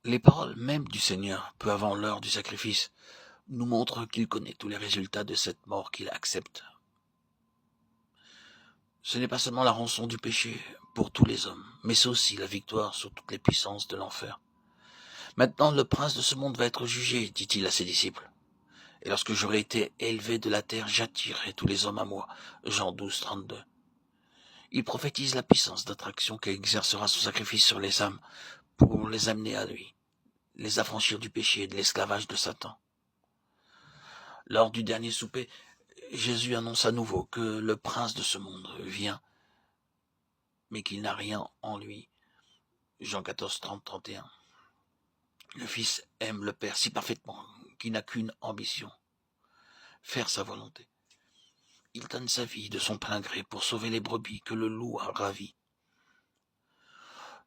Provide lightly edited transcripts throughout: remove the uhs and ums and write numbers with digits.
Les paroles même du Seigneur, peu avant l'heure du sacrifice, nous montrent qu'il connaît tous les résultats de cette mort qu'il accepte. Ce n'est pas seulement la rançon du péché pour tous les hommes, mais c'est aussi la victoire sur toutes les puissances de l'enfer. Maintenant, le prince de ce monde va être jugé, dit-il à ses disciples. Et lorsque j'aurai été élevé de la terre, j'attirerai tous les hommes à moi. Jean 12, 32. Il prophétise la puissance d'attraction qu'exercera son sacrifice sur les âmes pour les amener à lui, les affranchir du péché et de l'esclavage de Satan. Lors du dernier souper, Jésus annonce à nouveau que le prince de ce monde vient, mais qu'il n'a rien en lui. Jean 14, 30, 31. Le Fils aime le Père si parfaitement qu'il n'a qu'une ambition, faire sa volonté. Il donne sa vie de son plein gré pour sauver les brebis que le loup a ravies.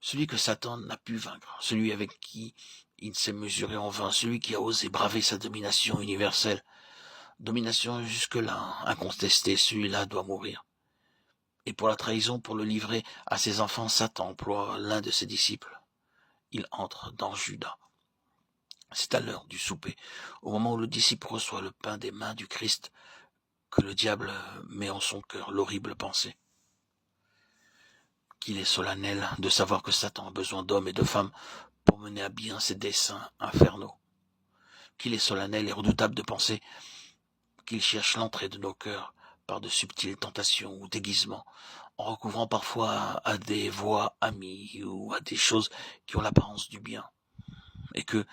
Celui que Satan n'a pu vaincre, celui avec qui il s'est mesuré en vain, celui qui a osé braver sa domination universelle, domination jusque-là incontestée, celui-là doit mourir. Et pour la trahison, pour le livrer à ses enfants, Satan emploie l'un de ses disciples. Il entre dans Judas. C'est à l'heure du souper, au moment où le disciple reçoit le pain des mains du Christ, que le diable met en son cœur l'horrible pensée. Qu'il est solennel de savoir que Satan a besoin d'hommes et de femmes pour mener à bien ses desseins infernaux. Qu'il est solennel et redoutable de penser qu'il cherche l'entrée de nos cœurs par de subtiles tentations ou déguisements, en recouvrant parfois à des voix amies ou à des choses qui ont l'apparence du bien. Et que,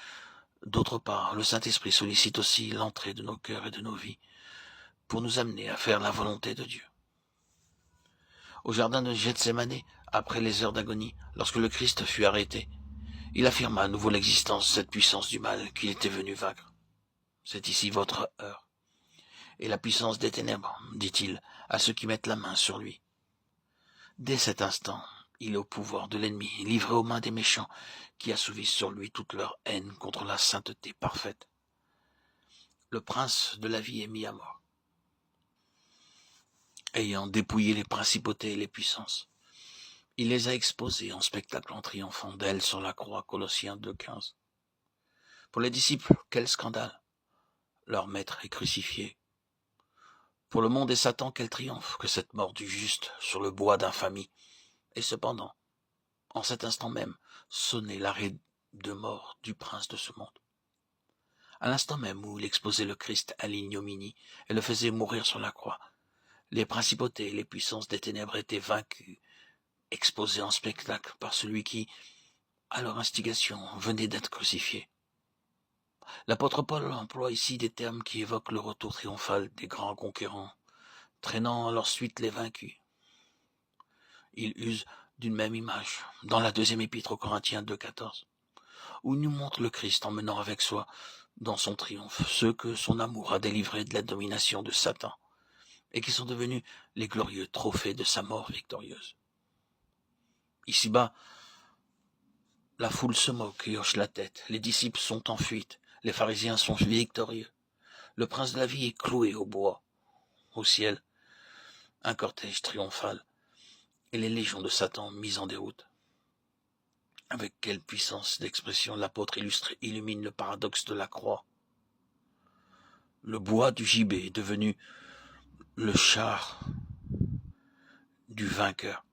d'autre part, le Saint-Esprit sollicite aussi l'entrée de nos cœurs et de nos vies pour nous amener à faire la volonté de Dieu. Au jardin de Gethsémané, après les heures d'agonie, lorsque le Christ fut arrêté, il affirma à nouveau l'existence de cette puissance du mal qu'il était venu vaincre. C'est ici votre heure. Et la puissance des ténèbres, dit-il, à ceux qui mettent la main sur lui. Dès cet instant, il est au pouvoir de l'ennemi, livré aux mains des méchants, qui assouvissent sur lui toute leur haine contre la sainteté parfaite. Le prince de la vie est mis à mort, ayant dépouillé les principautés et les puissances. Il les a exposées en spectacle en triomphant d'elles sur la croix, Colossiens 2,15. Pour les disciples, quel scandale! Leur maître est crucifié. Pour le monde et Satan, quel triomphe que cette mort du juste sur le bois d'infamie. Et cependant, en cet instant même, sonnait l'arrêt de mort du prince de ce monde. À l'instant même où il exposait le Christ à l'ignominie et le faisait mourir sur la croix, les principautés et les puissances des ténèbres étaient vaincues, exposées en spectacle par celui qui, à leur instigation, venait d'être crucifié. L'apôtre Paul emploie ici des termes qui évoquent le retour triomphal des grands conquérants, traînant à leur suite les vaincus. Il use d'une même image dans la deuxième épître aux Corinthiens 2,14, où il nous montre le Christ emmenant avec soi dans son triomphe ceux que son amour a délivrés de la domination de Satan et qui sont devenus les glorieux trophées de sa mort victorieuse. Ici-bas, la foule se moque et hoche la tête, les disciples sont en fuite, les pharisiens sont victorieux, le prince de la vie est cloué au bois. Au ciel, un cortège triomphal et les légions de Satan mises en déroute. Avec quelle puissance d'expression l'apôtre illumine le paradoxe de la croix. Le bois du gibet est devenu le char du vainqueur.